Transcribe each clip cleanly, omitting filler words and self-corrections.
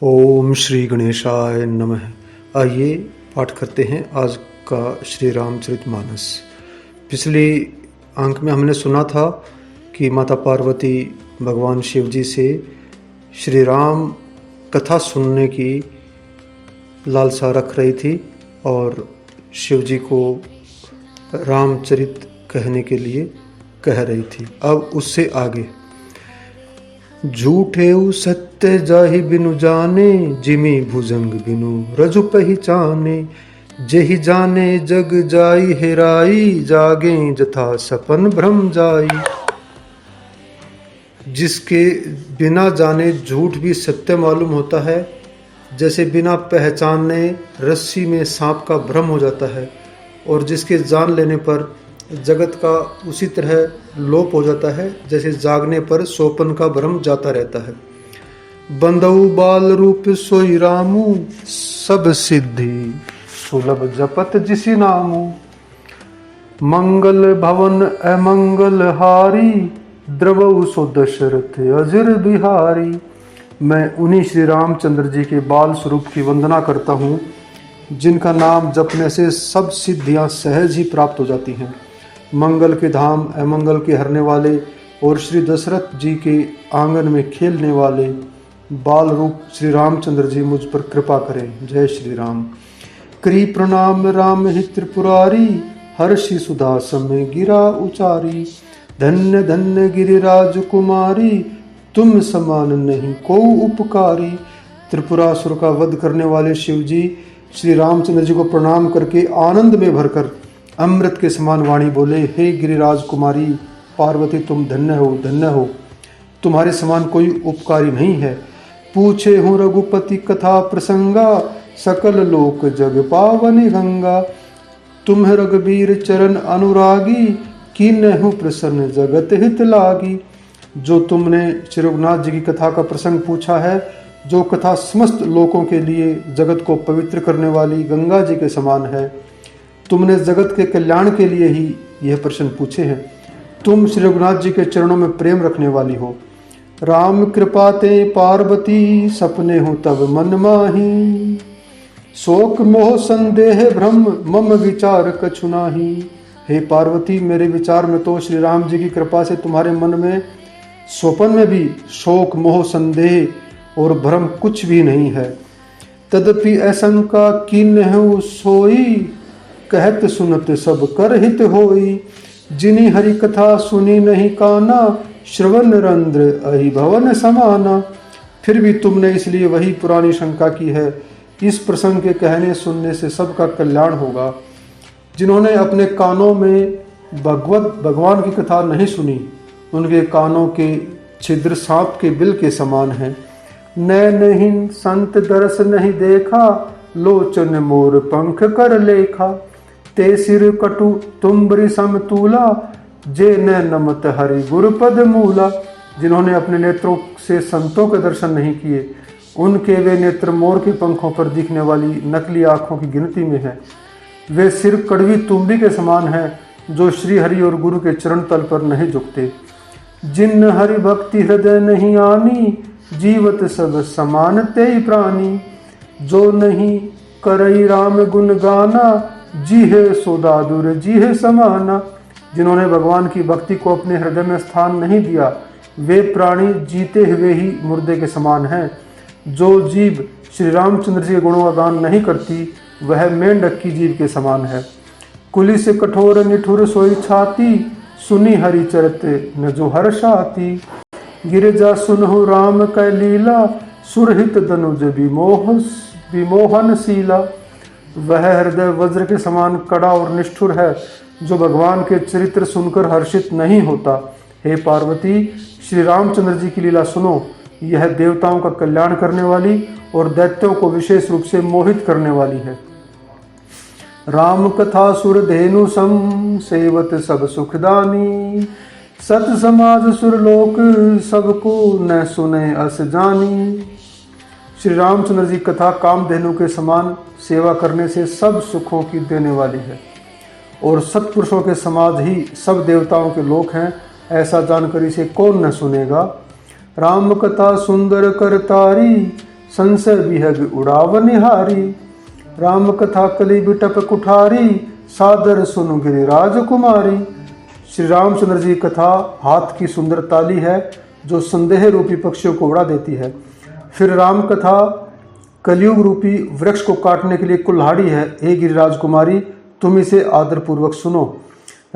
ओम श्री गणेशाय नमः। आइए पाठ करते हैं आज का श्री रामचरितमानस। पिछले अंक में हमने सुना था कि माता पार्वती भगवान शिव जी से श्री राम कथा सुनने की लालसा रख रही थी और शिव जी को रामचरित कहने के लिए कह रही थी। अब उससे आगे झूठे सत्य जाहि बिनु जाने, जिमी भुजंग बिनु रजु पहचाने। जेहि जाने जग जाई हेराई, जागे जथा सपन भ्रम जाई। जिसके बिना जाने झूठ भी सत्य मालूम होता है, जैसे बिना पहचाने रस्सी में सांप का भ्रम हो जाता है, और जिसके जान लेने पर जगत का उसी तरह लोप हो जाता है जैसे जागने पर सोपन का भ्रम जाता रहता है। बंदऊ बाल रूप सोई रामू, सब सिद्धि सुलभ जपत जिसी नामू। मंगल भवन अमंगल हारी, द्रवऊ सो दशरथ अजिर बिहारी। मैं उन्हीं श्री रामचंद्र जी के बाल स्वरूप की वंदना करता हूँ, जिनका नाम जपने से सब सिद्धियाँ सहज ही प्राप्त हो जाती हैं। मंगल के धाम, अमंगल के हरने वाले और श्री दशरथ जी के आंगन में खेलने वाले बाल रूप श्री रामचंद्र जी मुझ पर कृपा करें। जय श्री राम। करी प्रणाम राम ही त्रिपुरारी, हर्षि सुधा समय गिरा उचारी। धन्य धन्य गिरिराज कुमारी, तुम समान नहीं को उपकारी। त्रिपुरासुर का वध करने वाले शिव जी श्री रामचंद्र जी को प्रणाम करके आनंद में भरकर अमृत के समान वाणी बोले, हे गिरिराज कुमारी पार्वती, तुम धन्य हो, धन्य हो, तुम्हारे समान कोई उपकारी नहीं है। पूछे हूँ रघुपति कथा प्रसंगा, सकल लोक जग पावनी गंगा। तुम्ह रघुबीर चरण अनुरागी, कीन्हु प्रसन्न जगत हित लागी। जो तुमने श्री रघुनाथ जी की कथा का प्रसंग पूछा है, जो कथा समस्त लोकों के लिए जगत को पवित्र करने वाली गंगा जी के समान है, तुमने जगत के कल्याण के लिए ही यह प्रश्न पूछे हैं। तुम श्री रघुनाथ जी के चरणों में प्रेम रखने वाली हो। राम कृपा ते पार्वती, सपने हो तब मन माही। शोक मोह संदेह भ्रम, मम विचार कछु नाही। हे पार्वती, मेरे विचार में तो श्री राम जी की कृपा से तुम्हारे मन में स्वपन में भी शोक मोह संदेह और भ्रम कुछ भी नहीं है। तदपि असंका कीन्हु सोई, कहत सुनत सब कर हित होई। जिनी हरि कथा सुनी नहीं काना, श्रवण रंध्र अहि भवन समाना। फिर भी तुमने इसलिए वही पुरानी शंका की है, इस प्रसंग के कहने सुनने से सबका कल्याण होगा। जिन्होंने अपने कानों में भगवान की कथा नहीं सुनी, उनके कानों के छिद्र सांप के बिल के समान हैं। नैनहीन संत दरस नहीं देखा, लोचन मोर पंख कर लेखा। ते सिर कटु तुम्बरी समतूला, जे न नमत हरि गुरुपद मूला। जिन्होंने अपने नेत्रों से संतों के दर्शन नहीं किए, उनके वे नेत्र मोर के पंखों पर दिखने वाली नकली आंखों की गिनती में है। वे सिर कड़वी तुम्बी के समान हैं, जो श्री हरि और गुरु के चरण तल पर नहीं झुकते। जिन हरि भक्ति हृदय नहीं आनी, जीवत सब समान ते प्राणी। जो नहीं करई राम गुण गाना, जी है सोदादुर जी है समाना। जिन्होंने भगवान की भक्ति को अपने हृदय में स्थान नहीं दिया, वे प्राणी जीते हुए ही मुर्दे के समान हैं। जो जीव श्री रामचंद्र जी के गुणों का गान नहीं करती, वह मेंढक की जीव के समान है। कुली से कठोर निठुर सोई छाती, सुनी हरि चरित न जो हर्षाती। गिरिजा सुनहु राम कै लीला, सुरहित दनुज विमोहन शीला। वह हृदय वज्र के समान कड़ा और निष्ठुर है, जो भगवान के चरित्र सुनकर हर्षित नहीं होता। हे पार्वती, श्री रामचंद्र जी की लीला सुनो। यह देवताओं का कल्याण करने वाली और दैत्यों को विशेष रूप से मोहित करने वाली है। राम कथा सुर धेनु सम, सेवत सब सुखदानी। सत समाज सुरलोक, सबको न सुने अस जानी। श्री रामचंद्र जी कथा कामधेनु के समान सेवा करने से सब सुखों की देने वाली है, और सत्पुरुषों के समाज ही सब देवताओं के लोक हैं, ऐसा जानकर इसे कौन न सुनेगा। राम कथा सुंदर करतारी, संशय विहग उड़ाव निहारी। राम कथा कली बिटप कुठारी, सादर सुन गिरिराज कुमारी। श्री रामचंद्र जी कथा हाथ की सुंदर ताली है जो संदेह रूपी पक्षियों को उड़ा देती है। फिर राम कथा कलयुग रूपी वृक्ष को काटने के लिए कुल्हाड़ी है। हे गिरिराज कुमारी, तुम इसे आदरपूर्वक सुनो।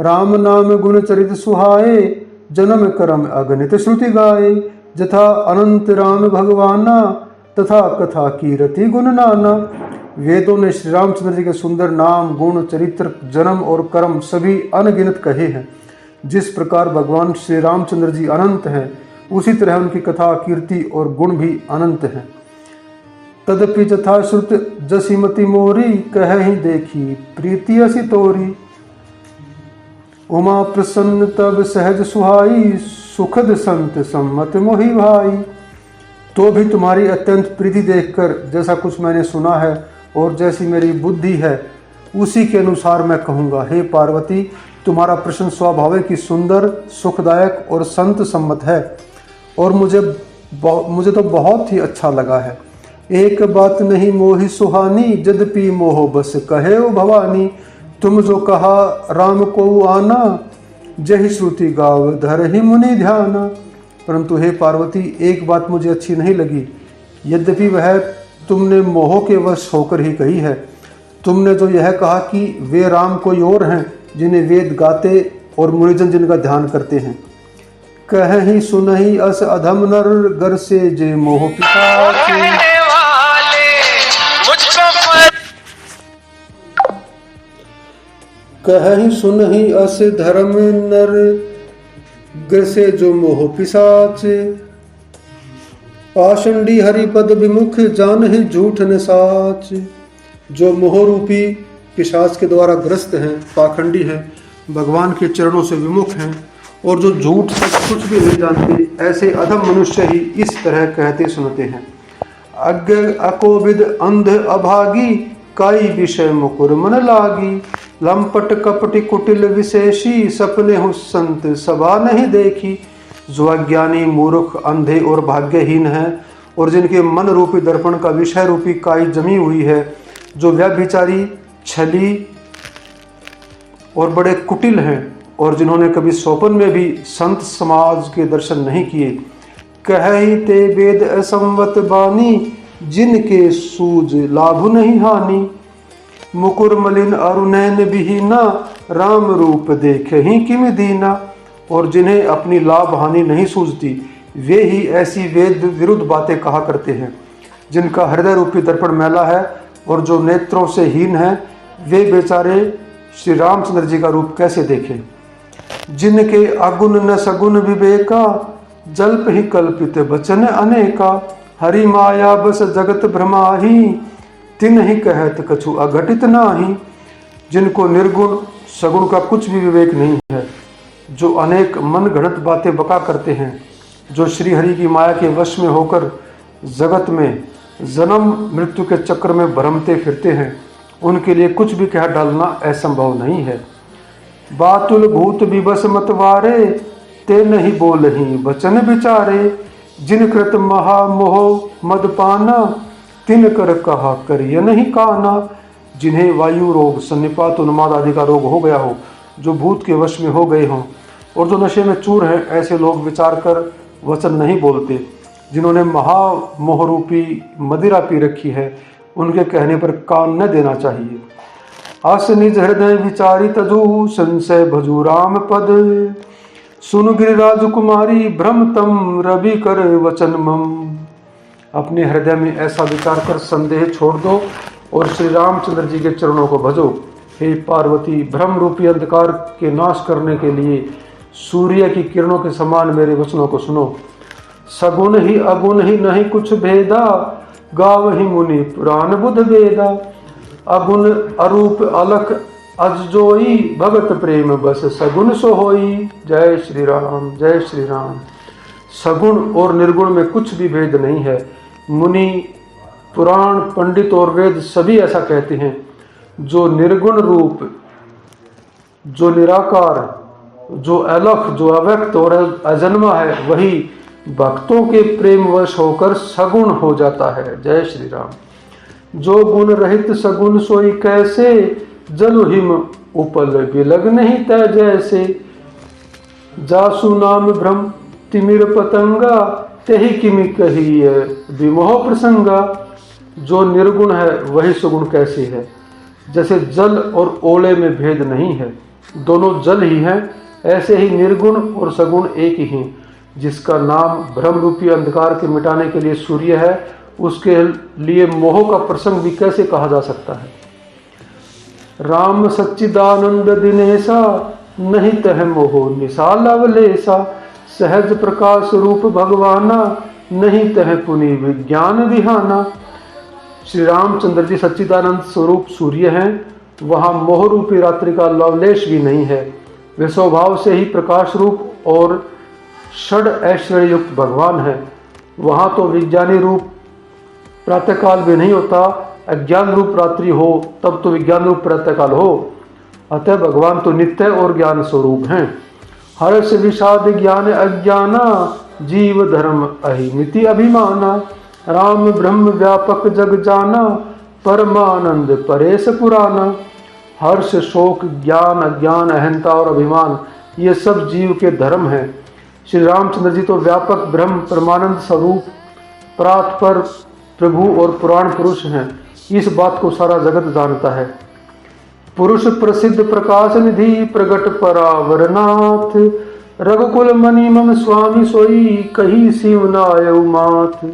राम नाम गुण चरित सुहाए, जन्म कर्म अगणित श्रुति गाए। जथा अनंत राम भगवाना, तथा कथा कीरति गुण नाना। वेदों ने श्री रामचंद्र जी के सुंदर नाम, गुण, चरित्र, जन्म और कर्म सभी अनगिनत कहे हैं। जिस प्रकार भगवान श्री रामचंद्र जी अनंत हैं, उसी तरह उनकी कथा, कीर्ति और गुण भी अनंत हैं। तदपि जथा श्रुत जसीमति मोरी, कह ही देखी प्रीति असी तोरी। उमा प्रसन्न तब सहज सुहाई, सुखद संत सम्मत मोहि भाई। तो भी तुम्हारी अत्यंत प्रीति देखकर जैसा कुछ मैंने सुना है और जैसी मेरी बुद्धि है, उसी के अनुसार मैं कहूँगा। हे पार्वती, तुम्हारा प्रश्न स्वाभाविक ही सुंदर, सुखदायक और संत सम्मत है और मुझे तो बहुत ही अच्छा लगा है। एक बात नहीं मोहि सुहानी, यद्यपि मोह बस कहे ओ भवानी। तुम जो कहा राम को आना, जहि श्रुति गाव धर ही मुनि ध्याना। परंतु हे पार्वती, एक बात मुझे अच्छी नहीं लगी, यद्यपि वह तुमने मोह के वश होकर ही कही है। तुमने जो यह कहा कि वे राम कोई और हैं जिन्हें वेद गाते और मुनिजन जिनका ध्यान करते हैं। कह ही सुन ही अस अधम नर, गर से जे मोह पिता। कह ही सुन ही अस धर्म नर, गर से जो मोह पिशाच। पाषंडी हरिपद विमुख, जान ही झूठ न साच। जो मोह रूपी पिशाच के द्वारा ग्रस्त हैं, पाखंडी हैं, भगवान के चरणों से विमुख हैं और जो झूठ सच कुछ भी नहीं जानते, ऐसे अधम मनुष्य ही इस तरह कहते सुनते हैं। अज्ञ अकोविद अंध अभागी, काई विषय मुकुर मन लागी। लंपट कपटि कुटिल विशेषी, सपने हो संत सभा नहीं देखी। जो अज्ञानी, मूर्ख, अंधे और भाग्यहीन हैं और जिनके मन रूपी दर्पण का विषय रूपी काई जमी हुई है, जो व्यभिचारी, छली और बड़े कुटिल हैं और जिन्होंने कभी स्वप्न में भी संत समाज के दर्शन नहीं किए। कह ही ते वेद असंवत बानी, जिनके सूझ लाभ नहीं हानि। मुकुर मलिन अरुनैन विहीना, राम रूप देखे ही किम दीना। और जिन्हें अपनी लाभ हानि नहीं सूझती, वे ही ऐसी वेद विरुद्ध बातें कहा करते हैं। जिनका हृदय रूपी दर्पण मैला है और जो नेत्रों से हीन है, वे बेचारे श्री रामचंद्र जी का रूप कैसे देखें। जिनके अगुण न सगुण विवेका, जल्प ही कल्पित वचन अनेका। हरि माया बस जगत भ्रमाही, तिन ही कहत कछु अघटित नाही। जिनको निर्गुण सगुण का कुछ भी विवेक नहीं है, जो अनेक मन घड़त बातें बका करते हैं, जो श्री हरि की माया के वश में होकर जगत में जन्म मृत्यु के चक्र में भ्रमते फिरते हैं, उनके लिए कुछ भी कह डालना असंभव नहीं है। बातुल भूत विबस मतवारे, ते नहीं बोलही वचन विचारे। जिन कृत महामोह मदपाना, तिन कर कहा करिय नहीं काना। जिन्हें वायु रोग, सन्निपात, उन्माद आदि का रोग हो गया हो, जो भूत के वश में हो गए हों और जो नशे में चूर हैं, ऐसे लोग विचार कर वचन नहीं बोलते। जिन्होंने महामोह रूपी मदिरा पी रखी है, उनके कहने पर कान न देना चाहिए। अस निज हृदय विचारी तजु, संशय भजू राम पद। सुन गिरिराज कुमारी, भ्रम तम रवि कर वचन मम। अपने हृदय में ऐसा विचार कर संदेह छोड़ दो और श्री रामचंद्र जी के चरणों को भजो। हे पार्वती, भ्रम रूपी अंधकार के नाश करने के लिए सूर्य की किरणों के समान मेरे वचनों को सुनो। सगुण ही अगुण ही नहीं कुछ भेदा, गाव ही मुनि पुराण बुध वेदा। अगुण अरूप अलख अजजोई, भगत प्रेम बस सगुण सो होई। जय श्री राम, जय श्री राम। सगुण और निर्गुण में कुछ भी भेद नहीं है। मुनि, पुराण, पंडित और वेद सभी ऐसा कहते हैं। जो निर्गुण रूप, जो निराकार, जो अलख, जो अव्यक्त और अजन्मा है, वही भक्तों के प्रेमवश होकर सगुण हो जाता है। जय श्री राम। जो गुण रहित सगुण सोई कैसे, जल हिम उपल बिलग नहीं तय जैसे। जासु नाम भ्रम तिमिर पतंगा, तेहि किमि कहिय विमोह प्रसंगा। जो निर्गुण है वही सुगुण कैसे है, जैसे जल और ओले में भेद नहीं है, दोनों जल ही हैं, ऐसे ही निर्गुण और सगुण एक ही हैं। जिसका नाम भ्रम रूपी अंधकार के मिटाने के लिए सूर्य है, उसके लिए मोह का प्रसंग भी कैसे कहा जा सकता है। राम सच्चिदानंद दिनेशा, नहीं तह मोह निशा लवलेशा। सहज प्रकाश रूप भगवाना, नहीं तह पुनि विज्ञान विहाना। श्री रामचंद्र जी सच्चिदानंद स्वरूप सूर्य हैं, वहाँ मोह रूपी रात्रि का लवलेश भी नहीं है। वे स्वभाव से ही प्रकाश रूप और षड ऐश्वर्य युक्त भगवान है। वहाँ तो विज्ञानी रूप प्रातःकाल भी नहीं होता, अज्ञान रूप रात्रि हो तब तो विज्ञान रूप प्रातःकाल हो। अतः भगवान तो नित्य और ज्ञान स्वरूप हैं। हर्ष विषाद ज्ञान अज्ञाना, जीव धर्म अहिमिति अभिमाना। राम ब्रह्म व्यापक जग जाना, परमानंद परेश पुराना। हर्ष शोक ज्ञान अज्ञान अहंता और अभिमान, ये सब जीव के धर्म हैं। श्री रामचंद्र जी तो व्यापक ब्रह्म परमानंद स्वरूप परात्पर प्रभु और पुराण पुरुष हैं। इस बात को सारा जगत जानता है। पुरुष प्रसिद्ध प्रकाश निधि, प्रगट परावरनाथ। रघुकुल मणि मम स्वामी सोई, कही सिंह नायउ माथ।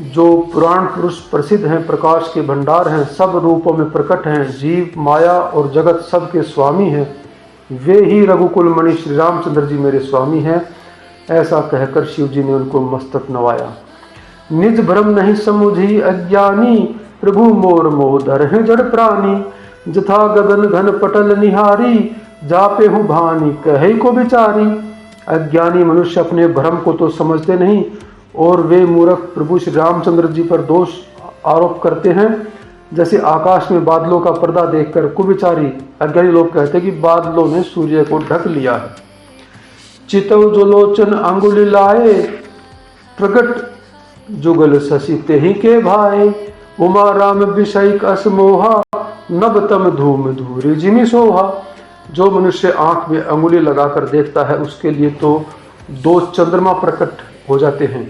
जो पुराण पुरुष प्रसिद्ध हैं, प्रकाश के भंडार हैं, सब रूपों में प्रकट हैं, जीव माया और जगत सब के स्वामी हैं, वे ही रघुकुल मणि श्री रामचंद्र जी मेरे स्वामी हैं। ऐसा कहकर शिव जी ने उनको मस्तक नवाया। निज भ्रम नहीं समुझी अज्ञानी, प्रभु मोर मोहधर है जड़ प्राणी। जथा गगन घन पटल निहारी, जापे हूँ भानी कहे को बिचारी। अज्ञानी मनुष्य अपने भ्रम को तो समझते नहीं, और वे मूर्ख प्रभु श्री रामचंद्र जी पर दोष आरोप करते हैं। जैसे आकाश में बादलों का पर्दा देखकर कुविचारी अज्ञानी लोग कहते हैं कि बादलों ने सूर्य को ढक लिया है। चितव जो लोचन अंगुली लाए, प्रकट जुगल शशि तेहि के भाई। उमा राम विषयिक असमोहा, नभ तम धूम धूरी जिमि सोहा। जो मनुष्य आंख में अंगुली लगाकर देखता है, उसके लिए तो दो चंद्रमा प्रकट हो जाते हैं,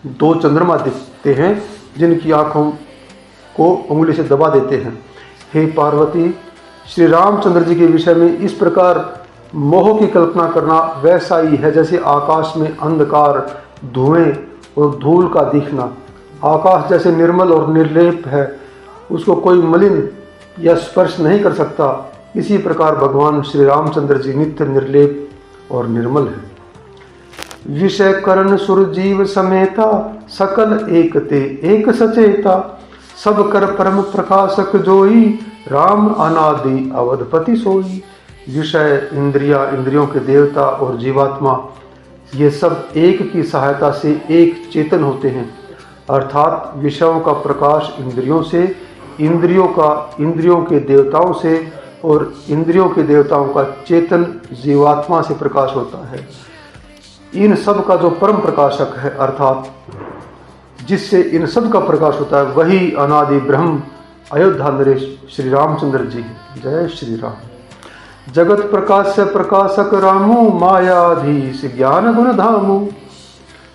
दो चंद्रमा दिखते हैं जिनकी आंखों को उंगली से दबा देते हैं। हे पार्वती, श्री रामचंद्र जी के विषय में इस प्रकार मोह की कल्पना करना वैसा ही है जैसे आकाश में अंधकार, धुएं और धूल का दिखना। आकाश जैसे निर्मल और निर्लेप है, उसको कोई मलिन या स्पर्श नहीं कर सकता, इसी प्रकार भगवान श्री रामचंद्र जी नित्य निर्लेप और निर्मल है। विषय करण सुर जीव समेता, सकल एक ते एक सचेता। सब कर परम प्रकाशक जोई, राम अनादि अवधपति सोई। विषय इंद्रिया, इंद्रियों के देवता और जीवात्मा, ये सब एक की सहायता से एक चेतन होते हैं। अर्थात विषयों का प्रकाश इंद्रियों से, इंद्रियों का इंद्रियों के देवताओं से, और इंद्रियों के देवताओं का चेतन जीवात्मा से प्रकाश होता है। इन सब का जो परम प्रकाशक है, अर्थात जिससे इन सब का प्रकाश होता है, वही अनादि ब्रह्म अयोध्या नरेश श्री रामचंद्र जी। जय श्री राम। जगत प्रकाश से प्रकाशक रामू, मायाधीश ज्ञान गुण धामू।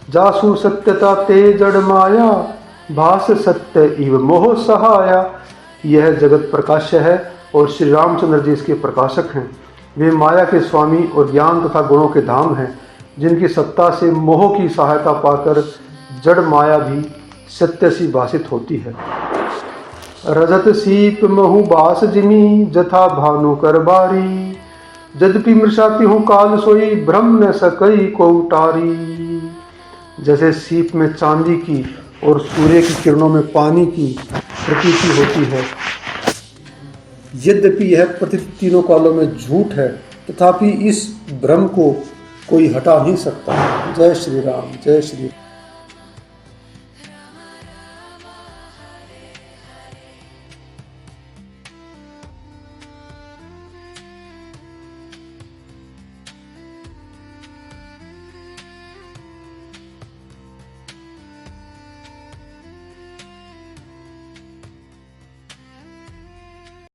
जासु सत्यता ते जड़ माया, भास सत्य इव मोह सहाया। यह जगत प्रकाश्य है और श्री रामचंद्र जी इसके प्रकाशक हैं। वे माया के स्वामी और ज्ञान तथा गुणों के धाम हैं, जिनकी सत्ता से मोह की सहायता पाकर जड़ माया भी सत्य सी भाषित होती है। रजत सीप महु बास जिमी, जथा भानु कर बारी। यद्यपि मृषाती हूँ काल सोई, ब्रह्म न सकई को उटारी। जैसे सीप में चांदी की और सूर्य की किरणों में पानी की प्रतीति होती है, यद्यपि यह प्रतीति तीनों कालों में झूठ है, तथापि इस भ्रम को कोई हटा नहीं सकता। जय श्री राम। जय श्री राम।